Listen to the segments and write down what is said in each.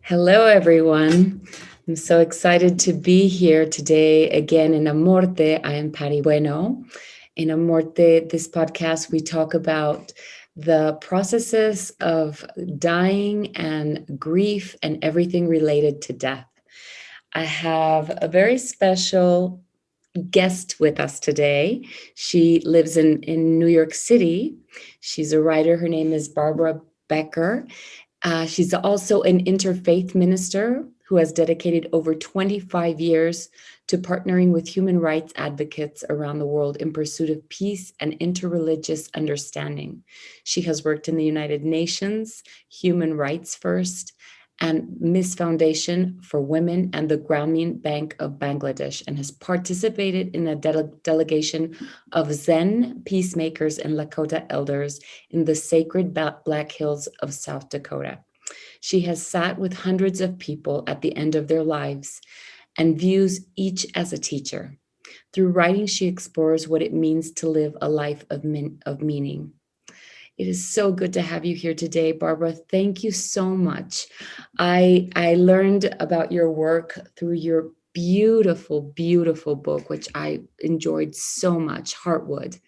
Hello, everyone. I'm so excited to be here today again in Amorte. I am Patty Bueno. In Amorte, this podcast, we talk about the processes of dying and grief and everything related to death. I have a very special guest with us today. She lives in New York City. She's a writer. Her name is Barbara Becker. She's also an interfaith minister who has dedicated over 25 years to partnering with human rights advocates around the world in pursuit of peace and interreligious understanding. She has worked in the United Nations, Human Rights First, and Miss Foundation for Women and the Grameen Bank of Bangladesh, and has participated in a delegation of Zen peacemakers and Lakota elders in the sacred Black Hills of South Dakota. She has sat with hundreds of people at the end of their lives and views each as a teacher. Through writing, she explores what it means to live a life of meaning. It is so good to have you here today, Barbara. Thank you so much. I learned about your work through your beautiful, beautiful book, which I enjoyed so much, Heartwood.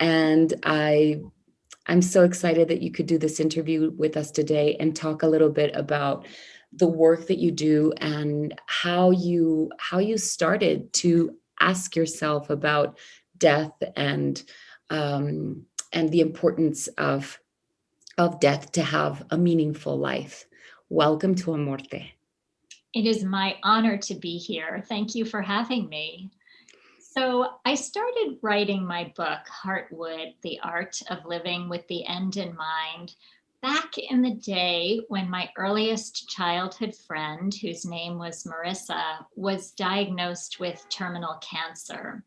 And I'm so excited that you could do this interview with us today and talk a little bit about the work that you do and how you started to ask yourself about death and the importance of death to have a meaningful life. Welcome to Amorte. It is my honor to be here. Thank you for having me. So I started writing my book, Heartwood, The Art of Living with the End in Mind, back in the day when my earliest childhood friend, whose name was Marissa, was diagnosed with terminal cancer.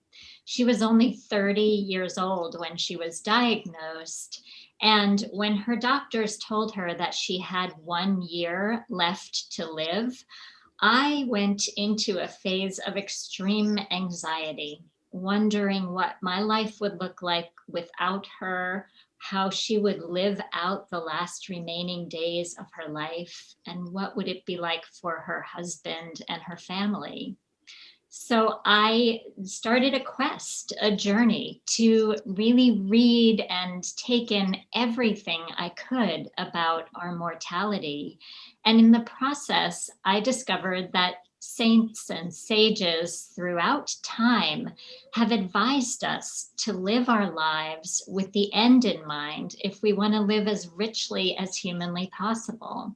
She was only 30 years old when she was diagnosed. And when her doctors told her that she had 1 year left to live, I went into a phase of extreme anxiety, wondering what my life would look like without her, how she would live out the last remaining days of her life, and what would it be like for her husband and her family. So I started a quest, a journey to really read and take in everything I could about our mortality. And in the process, I discovered that saints and sages throughout time have advised us to live our lives with the end in mind if we want to live as richly as humanly possible.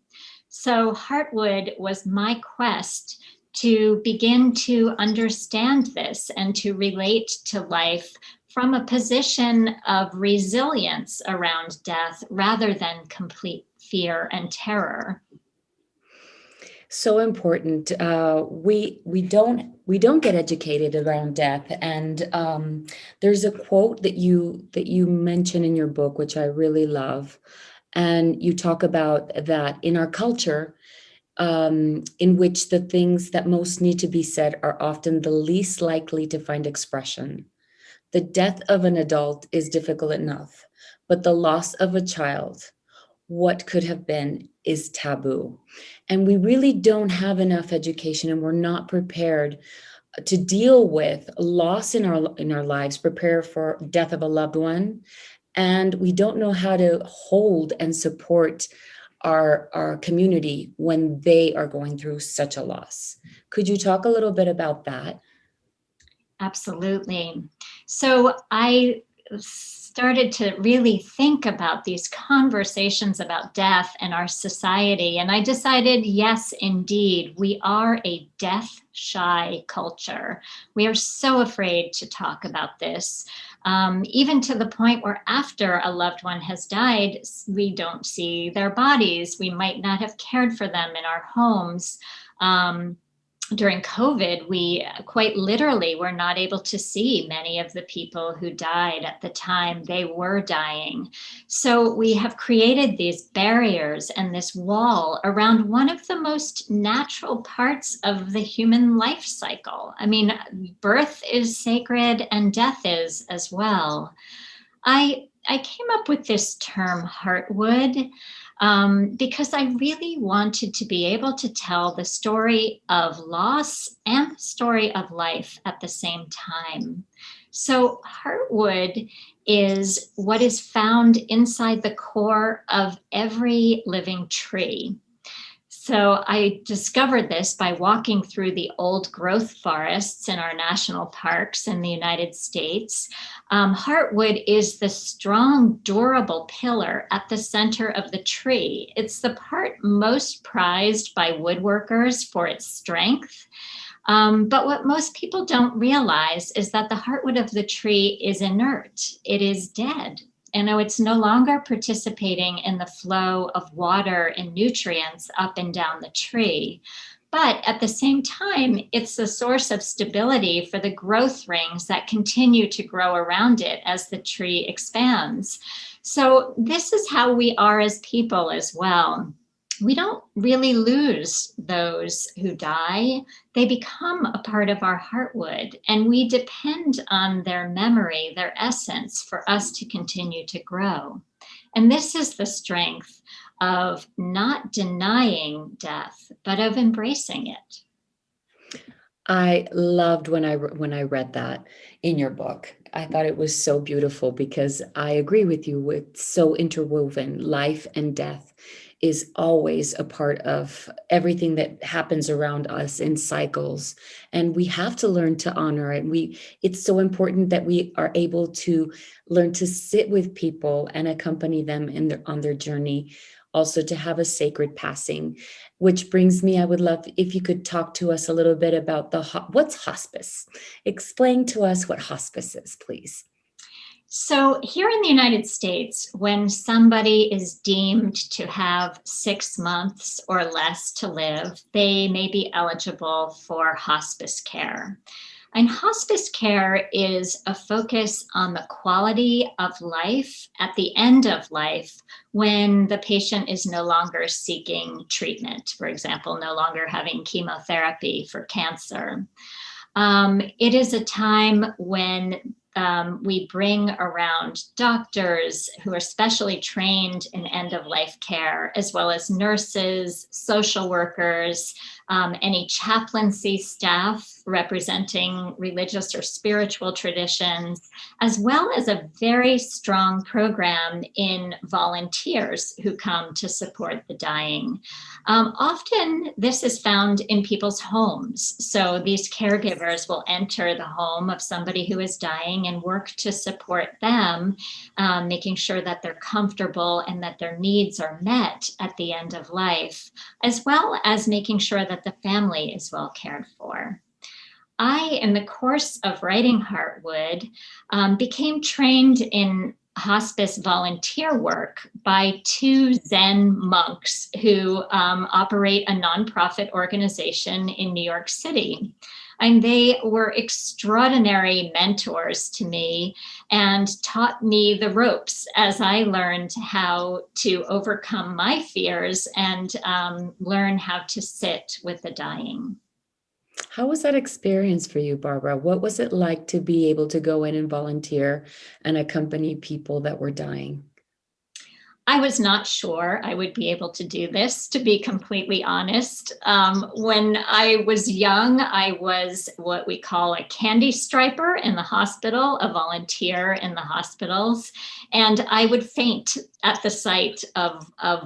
So Heartwood was my quest to begin to understand this and to relate to life from a position of resilience around death rather than complete fear and terror. So important. We don't get educated around death, and there's a quote that you mention in your book, which I really love, and you talk about that in our culture, in which the things that most need to be said are often the least likely to find expression. The death of an adult is difficult enough, but the loss of a child, what could have been, is taboo. And we really don't have enough education, and we're not prepared to deal with loss in our lives, prepare for death of a loved one, and we don't know how to hold and support our community when they are going through such a loss. Could you talk a little bit about that? Absolutely. So I started to really think about these conversations about death and our society. And I decided, yes, indeed, we are a death shy culture. We are so afraid to talk about this, even to the point where after a loved one has died, we don't see their bodies. We might not have cared for them in our homes. During COVID, we quite literally were not able to see many of the people who died at the time they were dying. So we have created these barriers and this wall around one of the most natural parts of the human life cycle. I mean, birth is sacred and death is as well. I I came up with this term heartwood because I really wanted to be able to tell the story of loss and the story of life at the same time. So heartwood is what is found inside the core of every living tree. So I discovered this by walking through the old growth forests in our national parks in the United States. Heartwood is the strong, durable pillar at the center of the tree. It's the part most prized by woodworkers for its strength. But what most people don't realize is that the heartwood of the tree is inert. It is dead. And it's no longer participating in the flow of water and nutrients up and down the tree. But at the same time, it's the source of stability for the growth rings that continue to grow around it as the tree expands. So this is how we are as people as well. We don't really lose those who die. They become a part of our heartwood, and we depend on their memory, their essence, for us to continue to grow. And this is the strength of not denying death, but of embracing it. I loved when I read that in your book. I thought it was so beautiful because I agree with you. It's so interwoven. Life and death is always a part of everything that happens around us in cycles, and we have to learn to honor it. It's so important that we are able to learn to sit with people and accompany them on their journey. Also, to have a sacred passing, which brings me, I would love if you could talk to us a little bit about what's hospice. Explain to us what hospice is, please. So here in the United States, when somebody is deemed to have 6 months or less to live, they may be eligible for hospice care. And hospice care is a focus on the quality of life at the end of life when the patient is no longer seeking treatment, for example, no longer having chemotherapy for cancer. It is a time when we bring around doctors who are specially trained in end-of-life care, as well as nurses, social workers, any chaplaincy staff representing religious or spiritual traditions, as well as a very strong program in volunteers who come to support the dying. Often this is found in people's homes. So these caregivers will enter the home of somebody who is dying and work to support them, making sure that they're comfortable and that their needs are met at the end of life, as well as making sure that the family is well cared for. I, in the course of writing Heartwood, became trained in hospice volunteer work by 2 Zen monks who operate a nonprofit organization in New York City. And they were extraordinary mentors to me and taught me the ropes as I learned how to overcome my fears and learn how to sit with the dying. How was that experience for you, Barbara? What was it like to be able to go in and volunteer and accompany people that were dying? I was not sure I would be able to do this, to be completely honest. When I was young, I was what we call a candy striper in the hospital, a volunteer in the hospitals, and I would faint at the sight of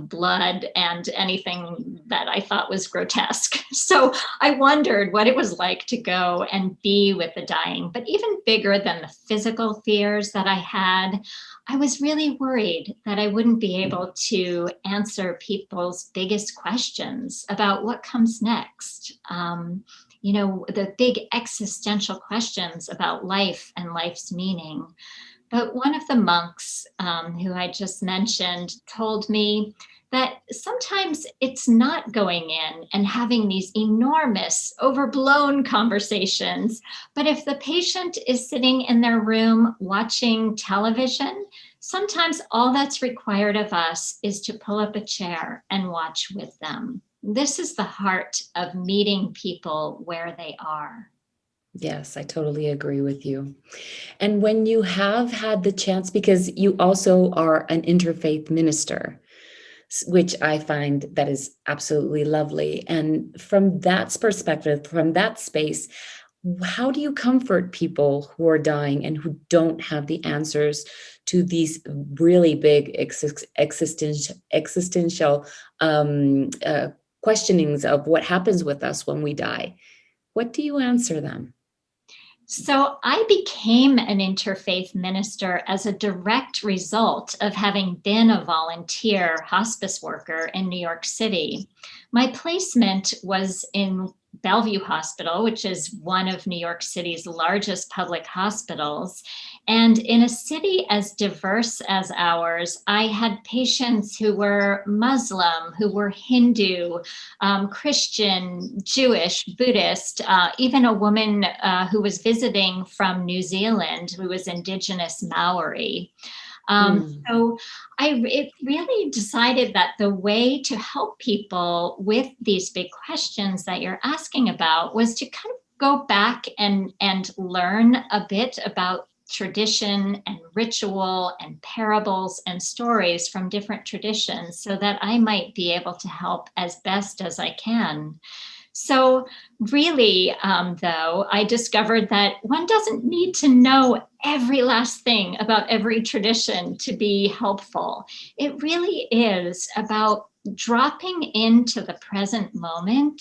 blood and anything that I thought was grotesque. So I wondered what it was like to go and be with the dying. But even bigger than the physical fears that I had, I was really worried that I wouldn't be able to answer people's biggest questions about what comes next. The big existential questions about life and life's meaning. But one of the monks who I just mentioned told me that sometimes it's not going in and having these enormous, overblown conversations, but if the patient is sitting in their room watching television, sometimes all that's required of us is to pull up a chair and watch with them. This is the heart of meeting people where they are. Yes, I totally agree with you. And when you have had the chance, because you also are an interfaith minister, which I find that is absolutely lovely. And from that perspective, from that space, how do you comfort people who are dying and who don't have the answers to these really big existential questionings of what happens with us when we die? What do you answer them? So I became an interfaith minister as a direct result of having been a volunteer hospice worker in New York City. My placement was in Bellevue Hospital, which is one of New York City's largest public hospitals. And in a city as diverse as ours, I had patients who were Muslim, who were Hindu, Christian, Jewish, Buddhist, even a woman who was visiting from New Zealand who was Indigenous Maori. Mm. So it really decided that the way to help people with these big questions that you're asking about was to kind of go back and learn a bit about tradition and ritual and parables and stories from different traditions so that I might be able to help as best as I can. So, really, though, I discovered that one doesn't need to know every last thing about every tradition to be helpful. It really is about dropping into the present moment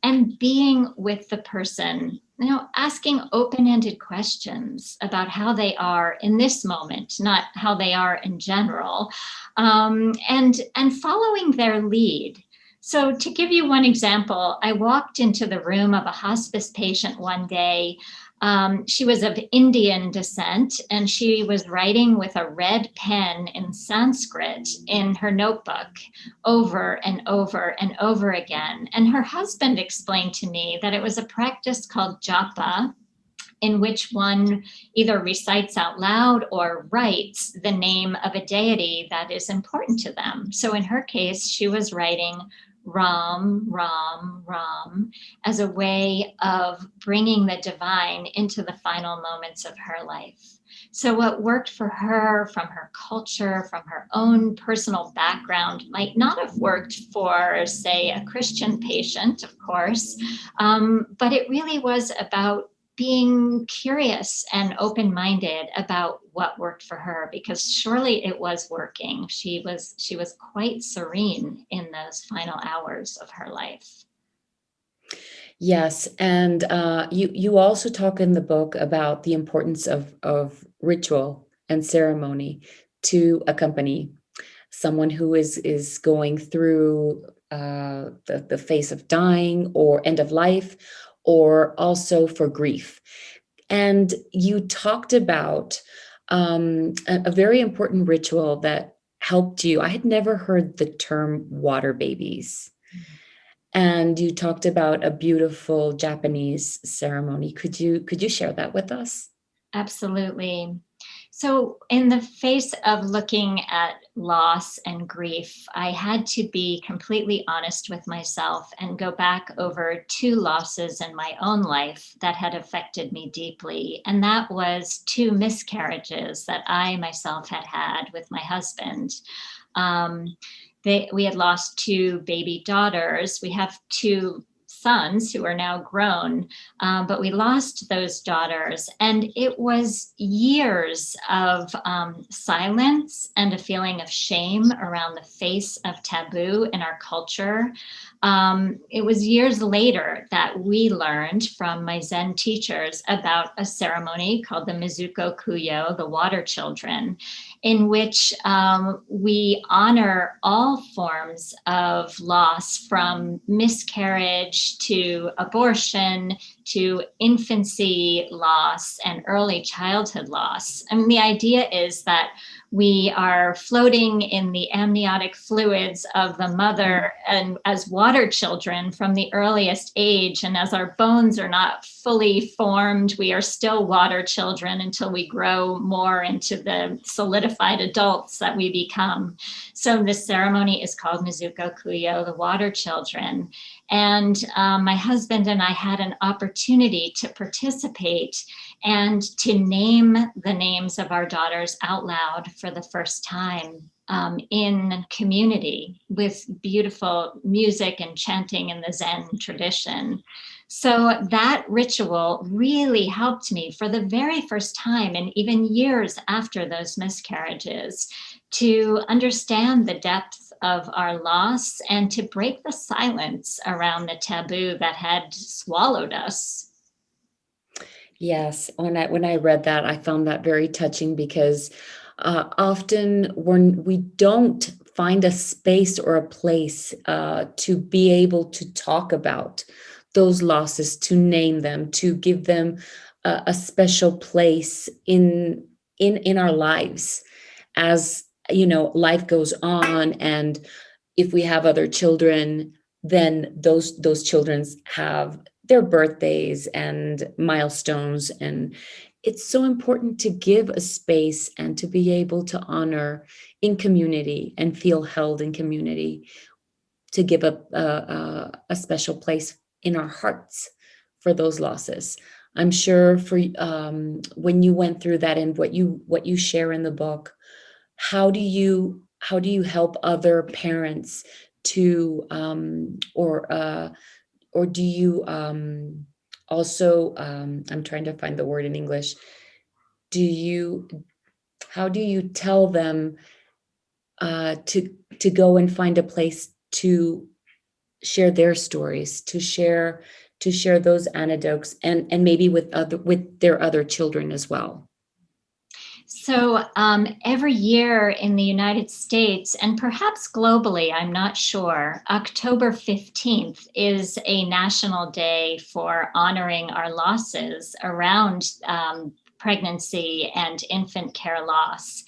and being with the person, asking open-ended questions about how they are in this moment, not how they are in general, and following their lead. So, to give you one example, I walked into the room of a hospice patient one day. She was of Indian descent and she was writing with a red pen in Sanskrit in her notebook over and over and over again. And her husband explained to me that it was a practice called japa, in which one either recites out loud or writes the name of a deity that is important to them. So in her case, she was writing Ram, Ram, Ram as a way of bringing the divine into the final moments of her life. So, what worked for her from her culture, from her own personal background, might not have worked for, say, a Christian patient, of course, but it really was about being curious and open-minded about what worked for her, because surely it was working. She was quite serene in those final hours of her life. Yes, and you also talk in the book about the importance of ritual and ceremony to accompany someone who is going through the phase of dying or end of life, or also for grief. And you talked about a very important ritual that helped you. I had never heard the term water babies. And you talked about a beautiful Japanese ceremony. Could you share that with us? Absolutely. So, in the face of looking at loss and grief, I had to be completely honest with myself and go back over two losses in my own life that had affected me deeply. And that was two miscarriages that I myself had had with my husband. Um, we had lost two baby daughters. We have two sons who are now grown, but we lost those daughters. And it was years of silence and a feeling of shame around the face of taboo in our culture. It was years later that we learned from my Zen teachers about a ceremony called the Mizuko Kuyo, the water children, in which we honor all forms of loss, from miscarriage to abortion to infancy loss and early childhood loss. I mean, the idea is that we are floating in the amniotic fluids of the mother and as water children from the earliest age. And as our bones are not fully formed, we are still water children until we grow more into the solidified adults that we become. So this ceremony is called Mizuko Kuyo, the water children. And my husband and I had an opportunity to participate and to name the names of our daughters out loud for the first time in community with beautiful music and chanting in the Zen tradition. So that ritual really helped me for the very first time, and even years after those miscarriages, to understand the depth of our loss and to break the silence around the taboo that had swallowed us. Yes, when I read that, I found that very touching because often when we don't find a space or a place to be able to talk about those losses, to name them, to give them a special place in our lives, as you know, life goes on, and if we have other children, then those children's have their birthdays and milestones, and it's so important to give a space and to be able to honor in community and feel held in community, to give a special place in our hearts for those losses. I'm sure for when you went through that and what you share in the book, how do you help other parents to or do you also I'm trying to find the word in English. Do you How do you tell them to go and find a place to share their stories, to share those anecdotes, and maybe with their other children as well? So every year in the United States, and perhaps globally, I'm not sure, October 15th is a national day for honoring our losses around pregnancy and infant care loss.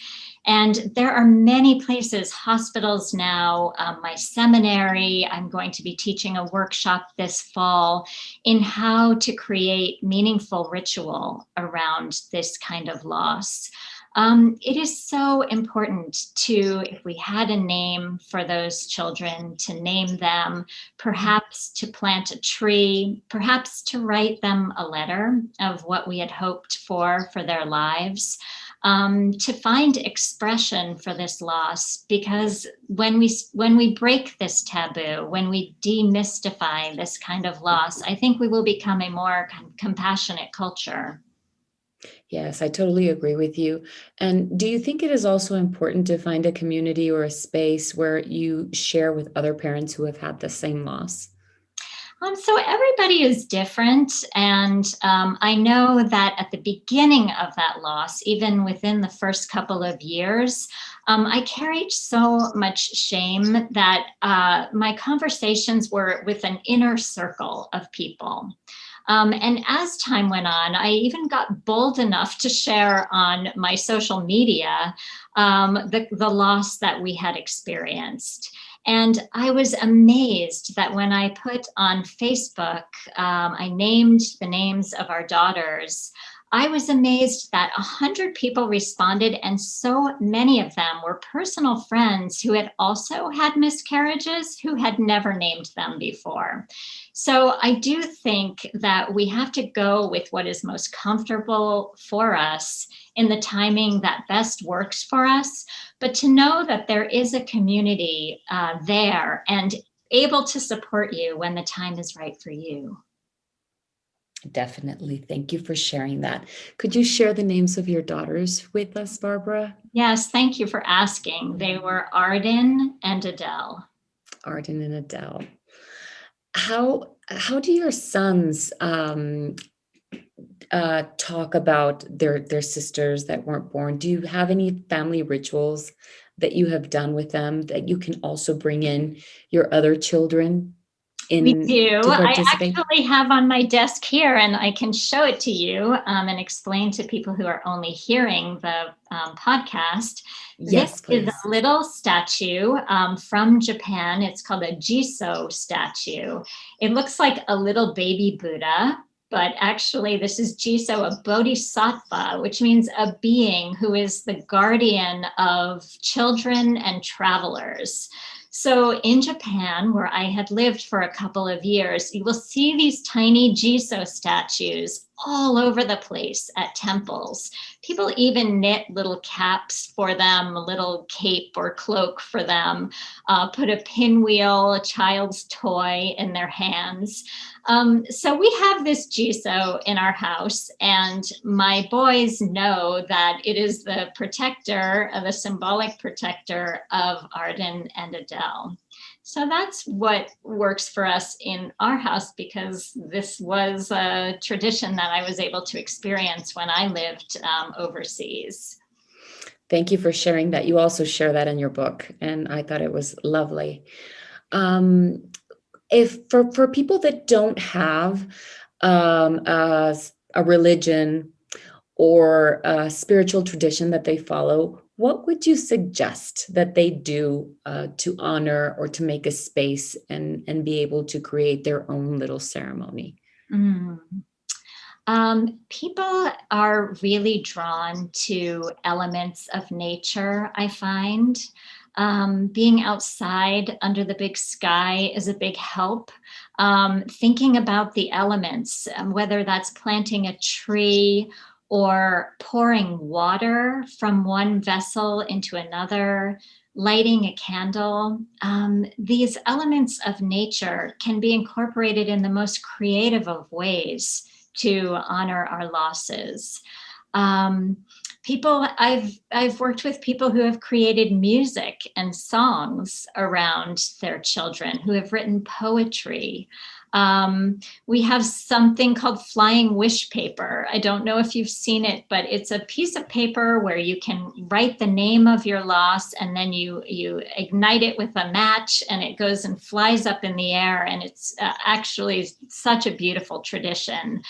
And there are many places, hospitals now, my seminary, I'm going to be teaching a workshop this fall in how to create meaningful ritual around this kind of loss. It is so important to, if we had a name for those children, to name them, perhaps to plant a tree, perhaps to write them a letter of what we had hoped for their lives. To find expression for this loss, because when we break this taboo, when we demystify this kind of loss, I think we will become a more compassionate culture. Yes, I totally agree with you. And do you think it is also important to find a community or a space where you share with other parents who have had the same loss? So everybody is different. And I know that at the beginning of that loss, even within the first couple of years, I carried so much shame that my conversations were with an inner circle of people. And as time went on, I even got bold enough to share on my social media the loss that we had experienced. And I was amazed that when I put on Facebook, I named the names of our daughters. I was amazed that 100 people responded, and so many of them were personal friends who had also had miscarriages, who had never named them before. So I do think that we have to go with what is most comfortable for us in the timing that best works for us, but to know that there is a community there and able to support you when the time is right for you. Definitely. Thank you for sharing that. Could you share the names of your daughters with us, Barbara? Yes, thank you for asking. They were Arden and Adele. Arden and Adele. How do your sons talk about their sisters that weren't born? Do you have any family rituals that you have done with them that you can also bring in your other children We in do. to I participate? actually have on my desk here, and I can show it to you and explain to people who are only hearing the podcast. This Yes, is please. a little statue from Japan. It's called a Jiso statue. It looks like a little baby Buddha, but actually this is Jiso, a bodhisattva, which means a being who is the guardian of children and travelers. So in Japan, where I had lived for a couple of years, you will see these tiny Jiso statues all over the place at temples. People even knit little caps for them, a little cape or cloak for them, put a pinwheel, a child's toy in their hands. So we have this Jiso in our house, and my boys know that it is the protector, the symbolic protector of Arden and Adele. So that's what works for us in our house, because this was a tradition that I was able to experience when I lived overseas. Thank you for sharing that. You also share that in your book, and I thought it was lovely. Um, if for people that don't have a religion or a spiritual tradition that they follow, what would you suggest that they do to honor or to make a space and be able to create their own little ceremony? Mm. People are really drawn to elements of nature, I find. Being outside under the big sky is a big help. Thinking about the elements, whether that's planting a tree or pouring water from one vessel into another, lighting a candle. These elements of nature can be incorporated in the most creative of ways to honor our losses. Um, I've worked with people who have created music and songs around their children, who have written poetry. We have something called flying wish paper. I don't know if you've seen it, but it's a piece of paper where you can write the name of your loss, and then you ignite it with a match, and it goes and flies up in the air. And it's actually such a beautiful tradition.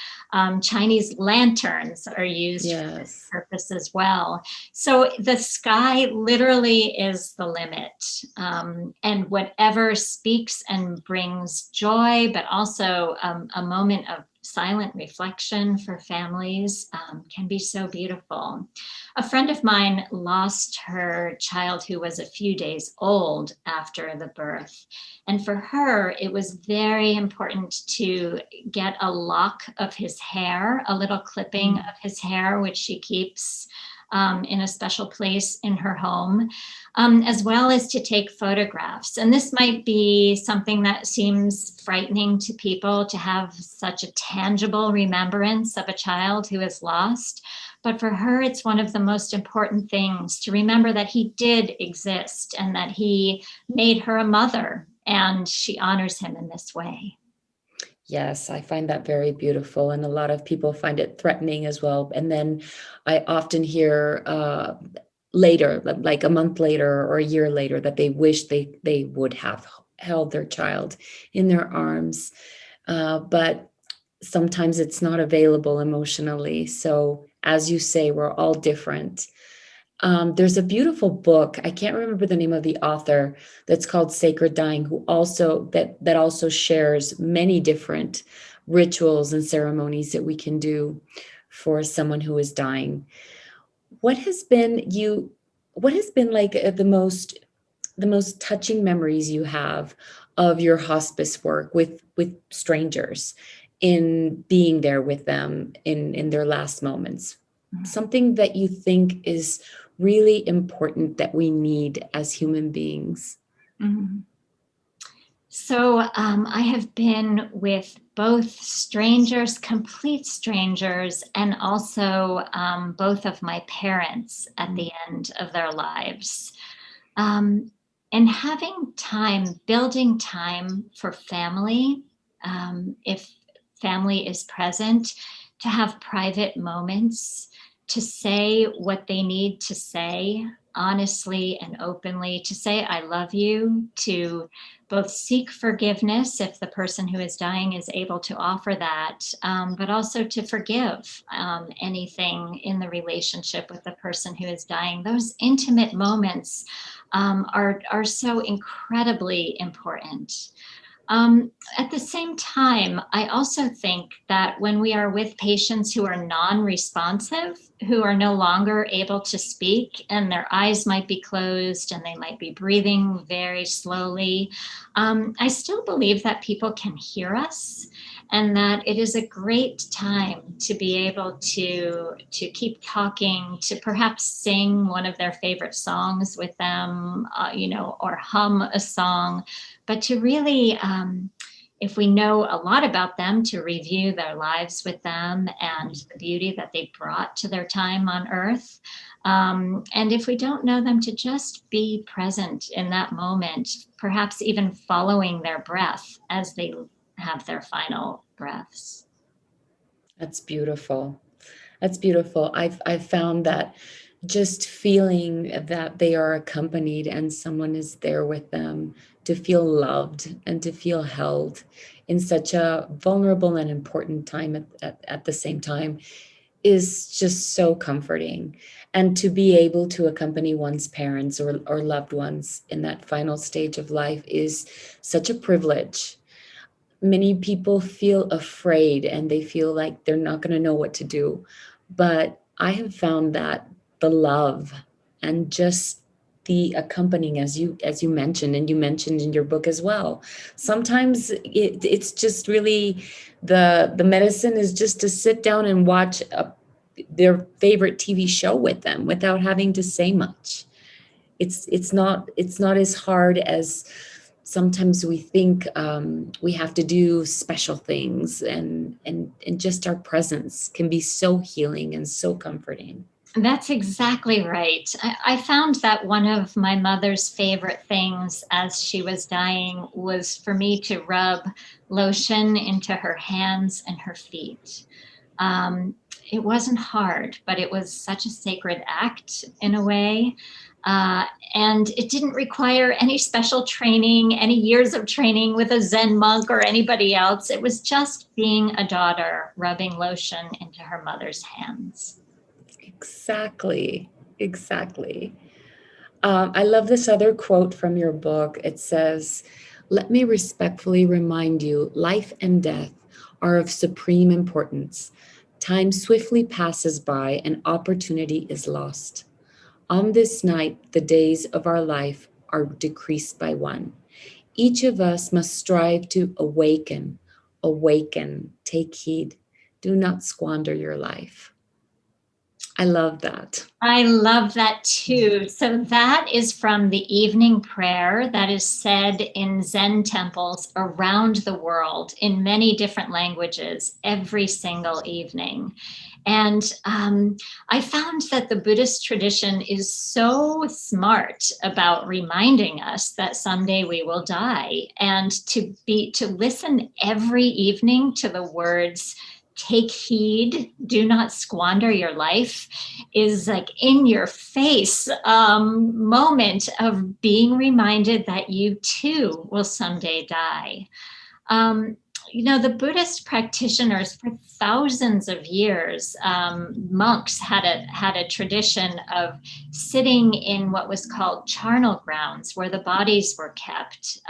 Chinese lanterns are used for this purpose as well. So the sky literally is the limit. And whatever speaks and brings joy, but also a moment of silent reflection for families can be so beautiful. A friend of mine lost her child who was a few days old after the birth. And for her, it was very important to get a lock of his hair, a little clipping of his hair, which she keeps in a special place in her home, as well as to take photographs. And this might be something that seems frightening to people, to have such a tangible remembrance of a child who is lost. But for her, it's one of the most important things to remember that he did exist and that he made her a mother, and she honors him in this way. Yes, I find that very beautiful, and a lot of people find it threatening as well. And then I often hear later, like a month later or a year later, that they wish they would have held their child in their arms, but sometimes it's not available emotionally. So, as you say, we're all different. There's a beautiful book. I can't remember the name of the author, that's called Sacred Dying, who also that also shares many different rituals and ceremonies that we can do for someone who is dying. What has been like the most touching memories you have of your hospice work with strangers, in being there with them in their last moments? Something that you think is really important that we need as human beings. Mm-hmm. So I have been with both strangers, complete strangers, and also both of my parents at the end of their lives. And having time, building time for family, if family is present, to have private moments, to say what they need to say honestly and openly, to say, I love you, to both seek forgiveness if the person who is dying is able to offer that, but also to forgive anything in the relationship with the person who is dying. Those intimate moments are so incredibly important. At the same time, I also think that when we are with patients who are non-responsive, who are no longer able to speak, and their eyes might be closed and they might be breathing very slowly, I still believe that people can hear us, and that it is a great time to be able to keep talking, to perhaps sing one of their favorite songs with them, or hum a song, but to really, if we know a lot about them, to review their lives with them and the beauty that they brought to their time on earth. And if we don't know them, to just be present in that moment, perhaps even following their breath as they have their final breaths. That's beautiful. That's beautiful. I've found that just feeling that they are accompanied and someone is there with them, to feel loved and to feel held in such a vulnerable and important time at the same time, is just so comforting. And to be able to accompany one's parents or loved ones in that final stage of life is such a privilege. Many people feel afraid and they feel like they're not going to know what to do. But I have found that the love and just the accompanying, as you mentioned, and you mentioned in your book as well, sometimes it's just really the medicine is just to sit down and watch their favorite TV show with them without having to say much. It's not as hard as sometimes we think. We have to do special things, and just our presence can be so healing and so comforting. That's exactly right. I found that one of my mother's favorite things as she was dying was for me to rub lotion into her hands and her feet. Um, it wasn't hard, but it was such a sacred act in a way. Uh, and it didn't require any special training, any years of training with a Zen monk or anybody else. It was just being a daughter, rubbing lotion into her mother's hands. Exactly. Exactly. I love this other quote from your book. It says, "Let me respectfully remind you, life and death are of supreme importance. Time swiftly passes by and opportunity is lost. On this night, the days of our life are decreased by one. Each of us must strive to awaken, awaken, take heed. Do not squander your life." I love that. I love that too. So, that is from the evening prayer that is said in Zen temples around the world in many different languages every single evening. And I found that the Buddhist tradition is so smart about reminding us that someday we will die, and to listen every evening to the words, take heed, do not squander your life, is like in your face moment of being reminded that you too will someday die. Um, the Buddhist practitioners for thousands of years, monks had a tradition of sitting in what was called charnel grounds, where the bodies were kept.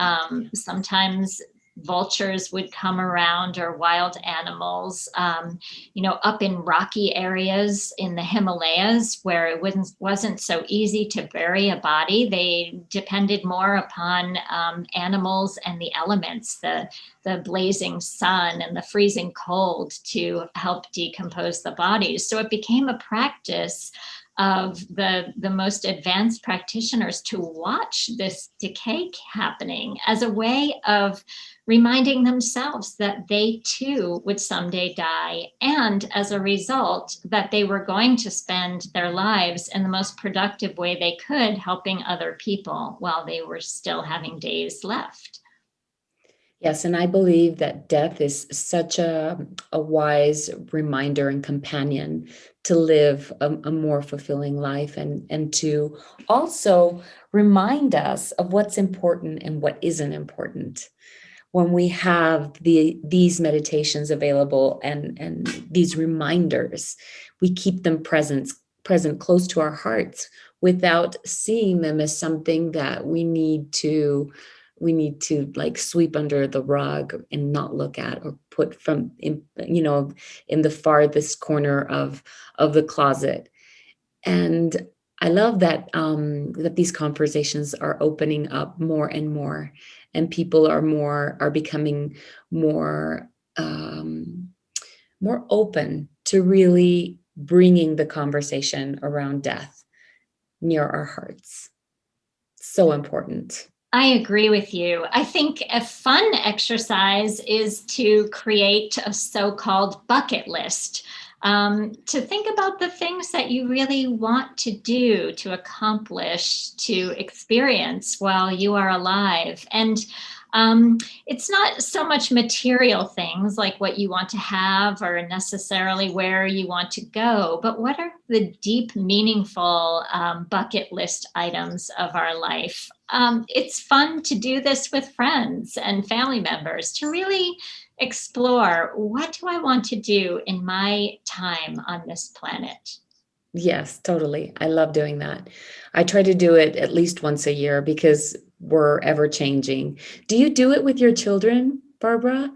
Sometimes vultures would come around, or wild animals, up in rocky areas in the Himalayas where it wasn't so easy to bury a body. They depended more upon animals and the elements, the blazing sun and the freezing cold, to help decompose the bodies. So it became a practice of the most advanced practitioners to watch this decay happening as a way of reminding themselves that they too would someday die, and as a result, that they were going to spend their lives in the most productive way they could, helping other people while they were still having days left. Yes, and I believe that death is such a wise reminder and companion to live a more fulfilling life, and to also remind us of what's important and what isn't important. When we have these meditations available, and these reminders, we keep them present close to our hearts, without seeing them as something that we need to we need to like sweep under the rug and not look at, or put from in, you know, in the farthest corner of the closet. And I love that that these conversations are opening up more and more, and people are becoming more more open to really bringing the conversation around death near our hearts. So important. I agree with you. I think a fun exercise is to create a so-called bucket list, to think about the things that you really want to do, to accomplish, to experience while you are alive. And it's not so much material things like what you want to have or necessarily where you want to go, but what are the deep, meaningful bucket list items of our life? It's fun to do this with friends and family members to really explore, what do I want to do in my time on this planet? Yes, totally. I love doing that. I try to do it at least once a year because we're ever changing. Do you do it with your children, Barbara?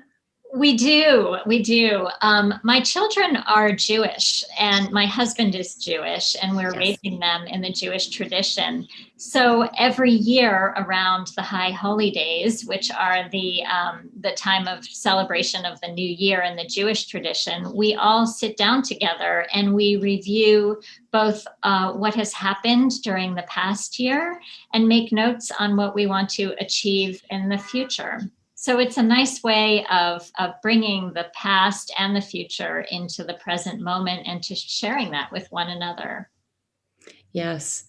We do. We do. My children are Jewish and my husband is Jewish, and we're Yes. raising them in the Jewish tradition. So every year around the high holy days, which are the time of celebration of the new year in the Jewish tradition, we all sit down together and we review both what has happened during the past year and make notes on what we want to achieve in the future. So it's a nice way of bringing the past and the future into the present moment and to sharing that with one another. Yes.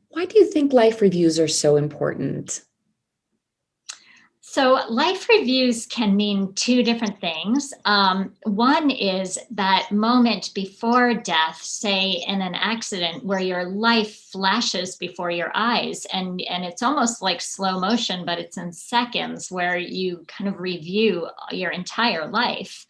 Why do you think life reviews are so important? So life reviews can mean two different things. One is that moment before death, say in an accident where your life flashes before your eyes, and it's almost like slow motion, but it's in seconds where you kind of review your entire life.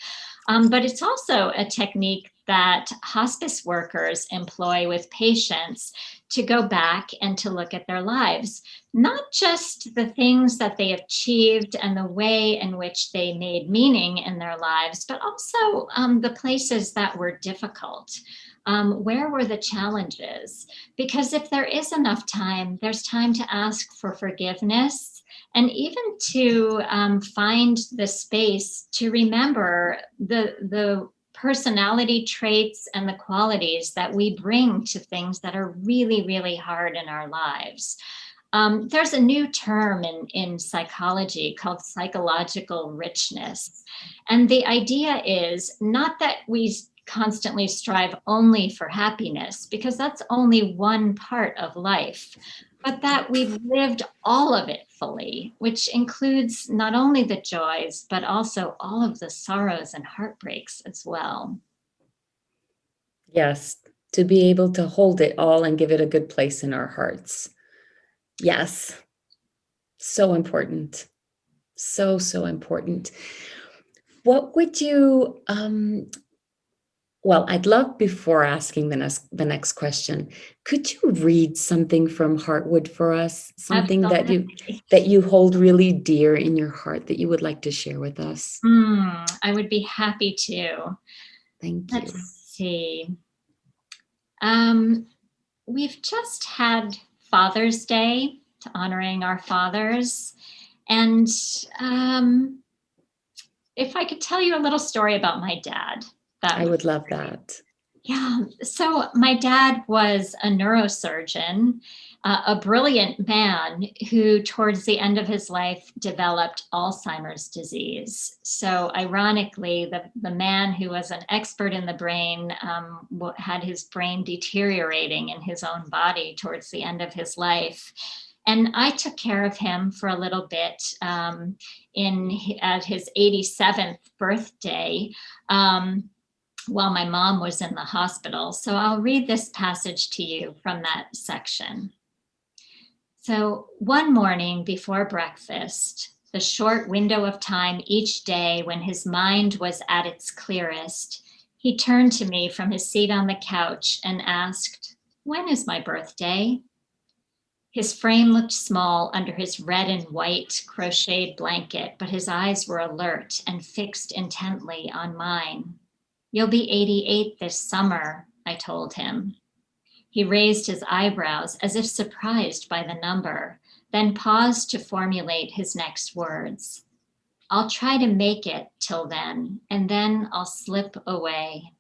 But it's also a technique that hospice workers employ with patients to go back and to look at their lives, not just the things that they achieved and the way in which they made meaning in their lives, but also the places that were difficult. Where were the challenges? Because if there is enough time, there's time to ask for forgiveness and even to find the space to remember the personality traits and the qualities that we bring to things that are really, really hard in our lives. There's a new term in psychology called psychological richness. And the idea is not that we constantly strive only for happiness, because that's only one part of life, but that we've lived all of it fully, which includes not only the joys, but also all of the sorrows and heartbreaks as well. Yes, to be able to hold it all and give it a good place in our hearts. Yes, so important. So, so important. What would you, well, I'd love, before asking the next question, could you read something from Heartwood for us? Something that Absolutely. you hold really dear in your heart that you would like to share with us? I would be happy to. Thank Let's you. see. We've just had Father's Day, to honoring our fathers. And if I could tell you a little story about my dad, that I would. would love that. Yeah. So my dad was a neurosurgeon, a brilliant man who, towards the end of his life, developed Alzheimer's disease. So ironically, the man who was an expert in the brain had his brain deteriorating in his own body towards the end of his life. And I took care of him for a little bit at his 87th birthday. While my mom was in the hospital. So I'll read this passage to you from that section. So one morning before breakfast, the short window of time each day when his mind was at its clearest, he turned to me from his seat on the couch and asked, "When is my birthday?" His frame looked small under his red and white crocheted blanket, but his eyes were alert and fixed intently on mine. "You'll be 88 this summer," I told him. He raised his eyebrows as if surprised by the number, then paused to formulate his next words. "I'll try to make it till then, and then I'll slip away."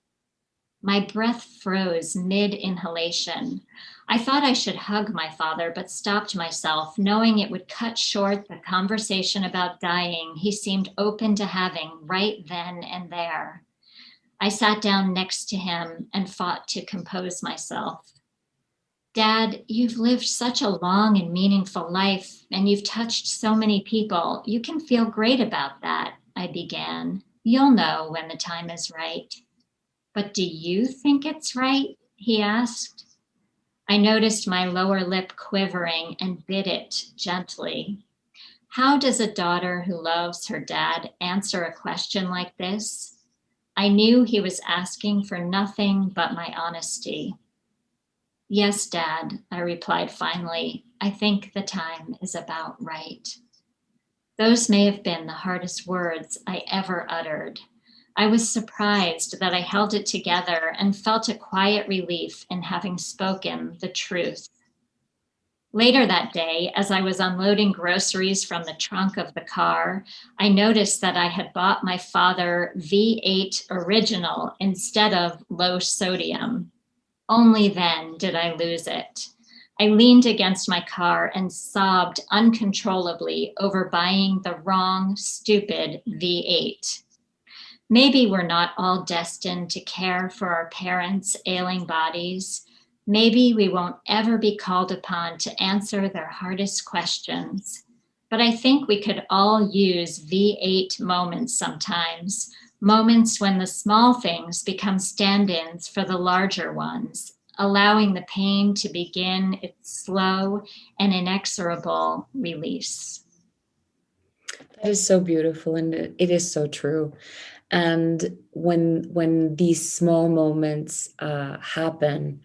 My breath froze mid-inhalation. I thought I should hug my father, but stopped myself, knowing it would cut short the conversation about dying he seemed open to having right then and there. I sat down next to him and fought to compose myself. "Dad, you've lived such a long and meaningful life, and you've touched so many people. You can feel great about that," I began. "You'll know when the time is right." "But do you think it's right?" he asked. I noticed my lower lip quivering and bit it gently. How does a daughter who loves her dad answer a question like this? I knew he was asking for nothing but my honesty. "Yes, Dad," I replied finally. "I think the time is about right." Those may have been the hardest words I ever uttered. I was surprised that I held it together and felt a quiet relief in having spoken the truth. Later that day, as I was unloading groceries from the trunk of the car, I noticed that I had bought my father V8 Original instead of low sodium. Only then did I lose it. I leaned against my car and sobbed uncontrollably over buying the wrong, stupid V8. Maybe we're not all destined to care for our parents' ailing bodies. Maybe we won't ever be called upon to answer their hardest questions. But I think we could all use V8 moments sometimes, moments when the small things become stand-ins for the larger ones, allowing the pain to begin its slow and inexorable release. That is so beautiful, and it is so true. And when these small moments happen,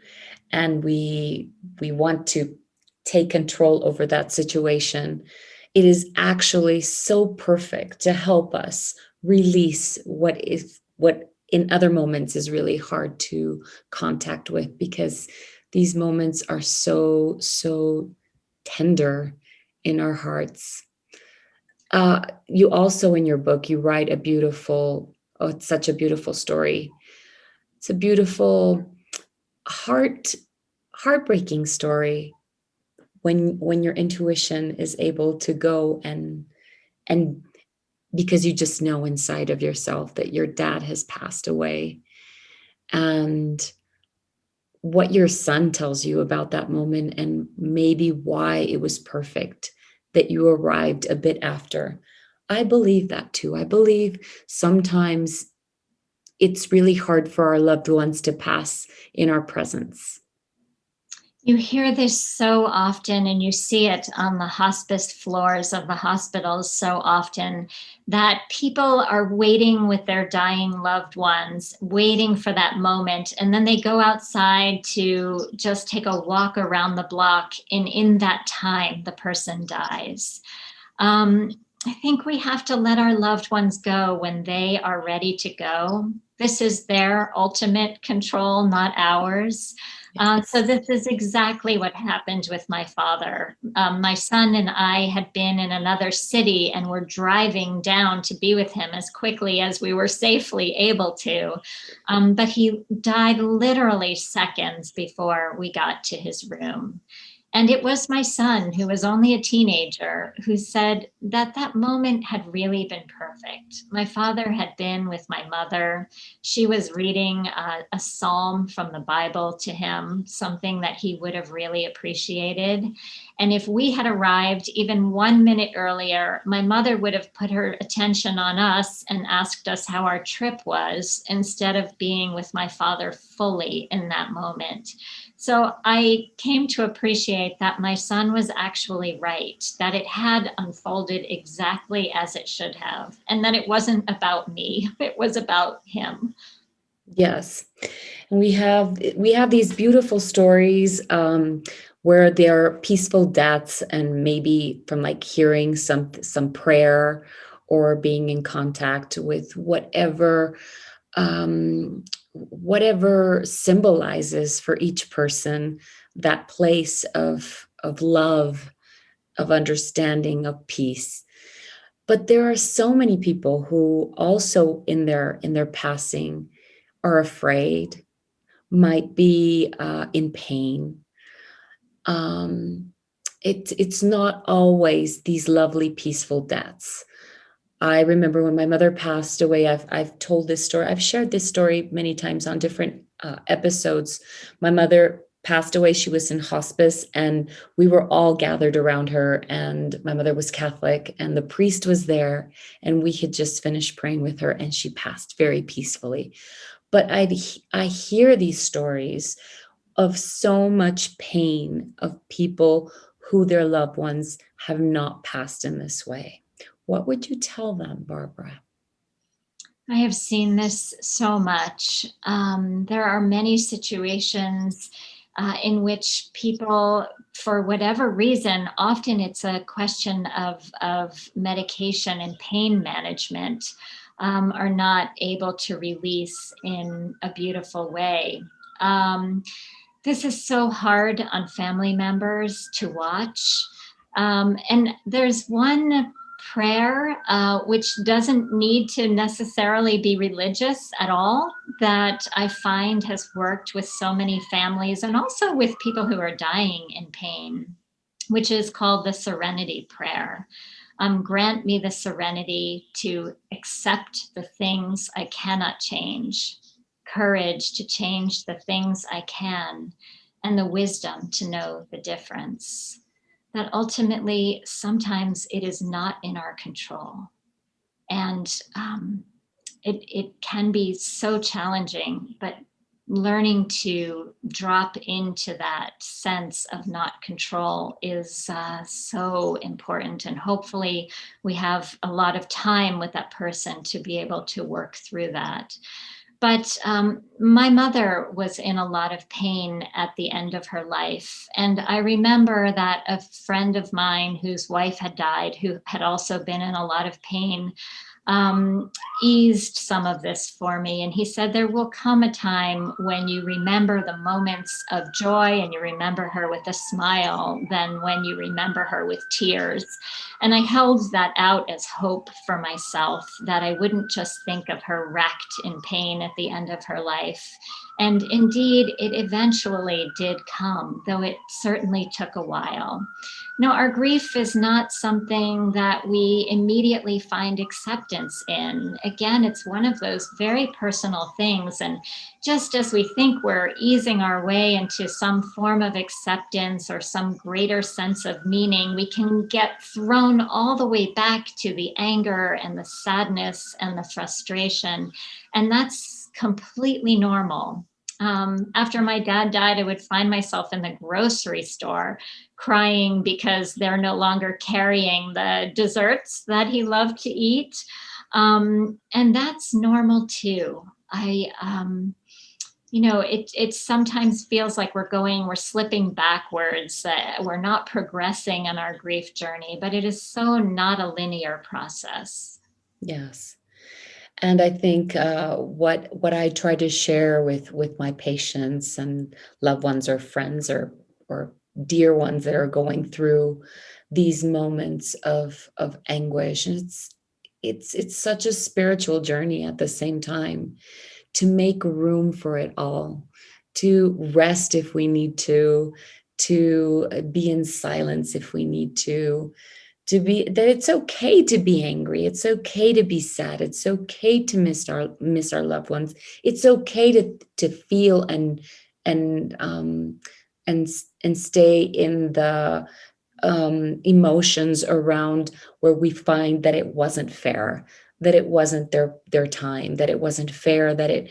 and we want to take control over that situation, it is actually so perfect to help us release what in other moments is really hard to contact with, because these moments are so tender in our hearts. You also, in your book, you write a beautiful, oh, it's such a beautiful story. It's a beautiful, heart heartbreaking story when your intuition is able to go and because you just know inside of yourself that your dad has passed away, and what your son tells you about that moment, and maybe why it was perfect that you arrived a bit after. I believe that too. I believe sometimes it's really hard for our loved ones to pass in our presence. You hear this so often, and you see it on the hospice floors of the hospitals so often, that people are waiting with their dying loved ones, waiting for that moment. And then they go outside to just take a walk around the block. And in that time, the person dies. I think we have to let our loved ones go when they are ready to go. This is their ultimate control, not ours. So this is exactly what happened with my father. My son and I had been in another city and were driving down to be with him as quickly as we were safely able to. But he died literally seconds before we got to his room. And it was my son, who was only a teenager, who said that that moment had really been perfect. My father had been with my mother. She was reading a psalm from the Bible to him, something that he would have really appreciated. And if we had arrived even 1 minute earlier, my mother would have put her attention on us and asked us how our trip was, instead of being with my father fully in that moment. So I came to appreciate that my son was actually right, that it had unfolded exactly as it should have, and that it wasn't about me, it was about him. Yes. And we have these beautiful stories where there are peaceful deaths, and maybe from like hearing some prayer or being in contact with whatever symbolizes for each person that place of love, of understanding, of peace. But there are so many people who also in their passing are afraid, might be in pain. um, it's not always these lovely peaceful deaths. I remember when my mother passed away, I've told this story. I've shared this story many times on different episodes. My mother passed away. She was in hospice, and we were all gathered around her. And my mother was Catholic, and the priest was there, and we had just finished praying with her, and she passed very peacefully. But I hear these stories of so much pain of people who their loved ones have not passed in this way. What would you tell them, Barbara? I have seen this so much. There are many situations in which people, for whatever reason, often it's a question of medication and pain management, are not able to release in a beautiful way. Um, this is so hard on family members to watch. And there's one prayer, which doesn't need to necessarily be religious at all, that I find has worked with so many families and also with people who are dying in pain, which is called the Serenity Prayer. Grant me the serenity to accept the things I cannot change, courage to change the things I can, and the wisdom to know the difference. That ultimately, sometimes it is not in our control. And it can be so challenging, but learning to drop into that sense of not control is so important. And hopefully, we have a lot of time with that person to be able to work through that. But my mother was in a lot of pain at the end of her life. And I remember that a friend of mine whose wife had died, who had also been in a lot of pain, um, eased some of this for me. And he said, there will come a time when you remember the moments of joy and you remember her with a smile than when you remember her with tears. And I held that out as hope for myself, that I wouldn't just think of her wrecked in pain at the end of her life. And indeed, it eventually did come, though it certainly took a while. No, our grief is not something that we immediately find acceptance in. Again, it's one of those very personal things. And just as we think we're easing our way into some form of acceptance or some greater sense of meaning, we can get thrown all the way back to the anger and the sadness and the frustration. And that's completely normal. After my dad died, I would find myself in the grocery store crying because they're no longer carrying the desserts that he loved to eat. And that's normal too. It sometimes feels like we're slipping backwards, we're not progressing on our grief journey, but it is so not a linear process. Yes. And I think what I try to share with my patients and loved ones or friends or dear ones that are going through these moments of anguish, and it's such a spiritual journey at the same time, to make room for it all, to rest if we need to be in silence if we need to be, that it's okay to be angry, it's okay to be sad, it's okay to miss our loved ones, it's okay to feel and um and and stay in the emotions around where we find that it wasn't fair, that it wasn't their time, that it wasn't fair, that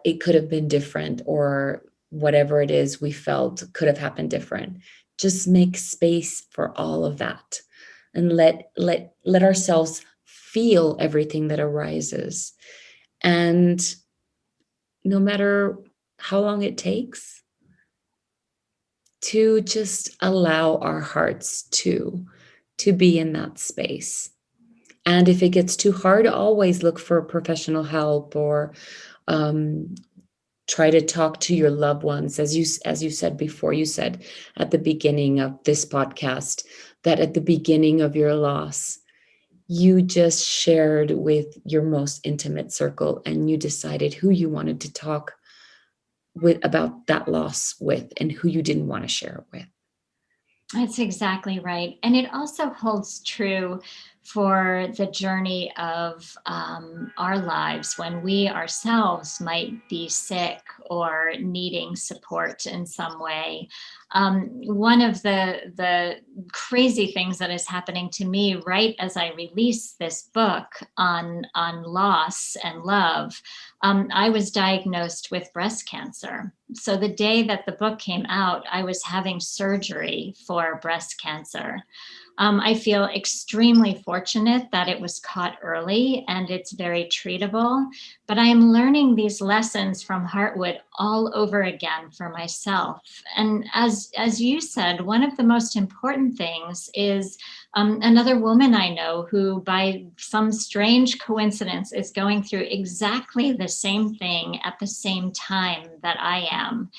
it could have been different, or whatever it is we felt could have happened different. Just make space for all of that, and let ourselves feel everything that arises. And no matter how long it takes, to just allow our hearts to be in that space. And if it gets too hard, always look for professional help, or um, try to talk to your loved ones. As you said before, you said at the beginning of this podcast that at the beginning of your loss, you just shared with your most intimate circle, and you decided who you wanted to talk with about that loss with, and who you didn't want to share it with. That's exactly right. And it also holds true for the journey of our lives when we ourselves might be sick or needing support in some way. One of the crazy things that is happening to me right as I release this book on loss and love, I was diagnosed with breast cancer. So the day that the book came out, I was having surgery for breast cancer. I feel extremely fortunate that it was caught early and it's very treatable, but I am learning these lessons from Heartwood all over again for myself. And as you said, one of the most important things is another woman I know who, by some strange coincidence, is going through exactly the same thing at the same time that I am.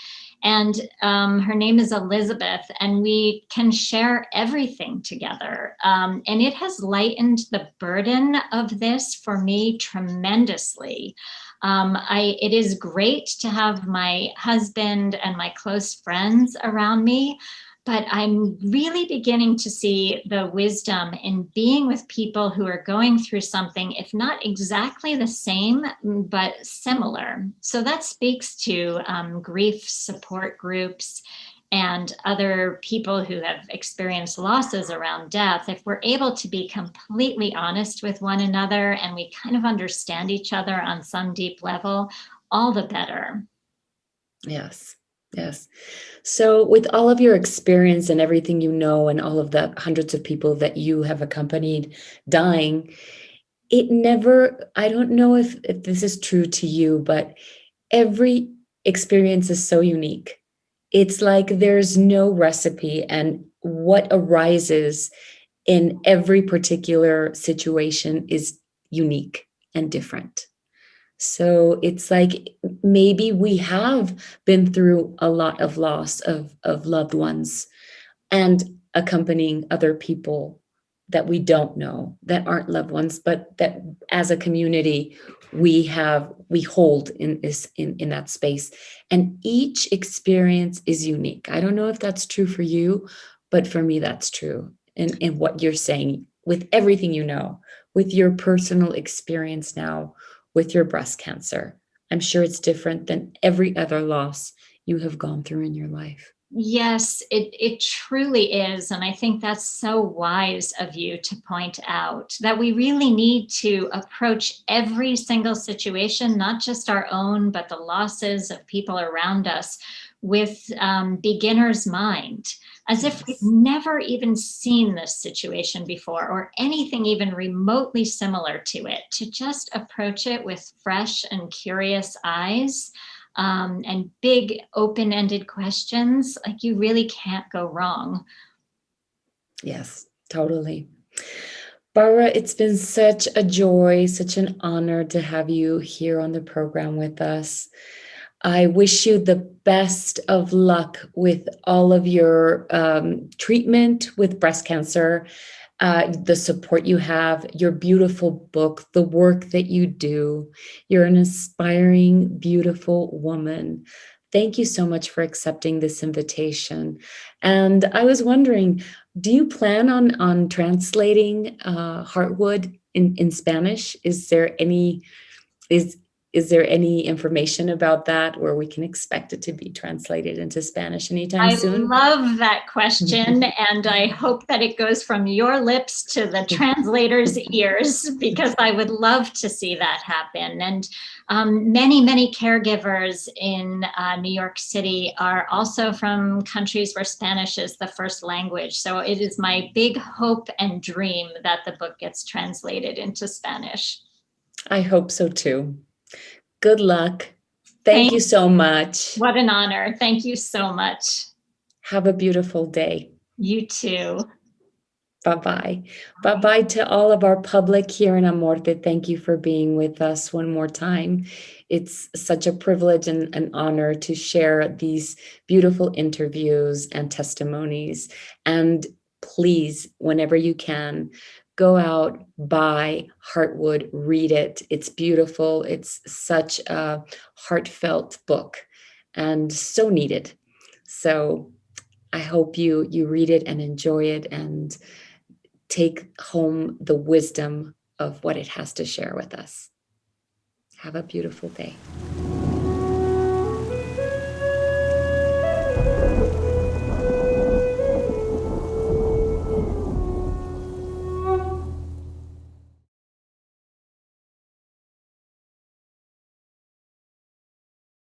And her name is Elizabeth, and we can share everything together. And it has lightened the burden of this for me tremendously. It is great to have my husband and my close friends around me, but I'm really beginning to see the wisdom in being with people who are going through something, if not exactly the same, but similar. So that speaks to grief support groups and other people who have experienced losses around death. If we're able to be completely honest with one another and we kind of understand each other on some deep level, all the better. Yes. Yes. So, with all of your experience and everything you know, and all of the hundreds of people that you have accompanied dying, it never, I don't know if this is true to you, but every experience is so unique. It's like there's no recipe, and what arises in every particular situation is unique and different. So it's like maybe we have been through a lot of loss of loved ones, and accompanying other people that we don't know, that aren't loved ones, but that as a community we hold in this in that space. And each experience is unique. I don't know if that's true for you, but for me that's true. And what you're saying, with everything you know, with your personal experience now with your breast cancer, I'm sure it's different than every other loss you have gone through in your life. Yes, it truly is. And I think that's so wise of you to point out that we really need to approach every single situation, not just our own, but the losses of people around us, with beginner's mind, as if we've Yes. never even seen this situation before or anything even remotely similar to it, to just approach it with fresh and curious eyes, and big open-ended questions. Like, you really can't go wrong. Yes, totally. Barbara, it's been such a joy, such an honor to have you here on the program with us. I wish you the best of luck with all of your treatment with breast cancer, the support you have, your beautiful book, the work that you do. You're an inspiring, beautiful woman. Thank you so much for accepting this invitation. And I was wondering, do you plan on translating Heartwood in Spanish? Is is there any information about that, where we can expect it to be translated into Spanish anytime I soon? love that question, and I hope that it goes from your lips to the translator's ears, because I would love to see that happen. And many caregivers in New York City are also from countries where Spanish is the first language. So it is my big hope and dream that the book gets translated into Spanish. I hope so too. Good luck. Thank Thank you so much. What an honor. Thank you so much. Have a beautiful day. You too. Bye-bye. Bye-bye to all of our public here in Amorte. Thank you for being with us one more time. It's such a privilege and an honor to share these beautiful interviews and testimonies. And please, whenever you can, go out, buy Heartwood, read it. It's beautiful. It's such a heartfelt book and so needed. So I hope you read it and enjoy it and take home the wisdom of what it has to share with us. Have a beautiful day.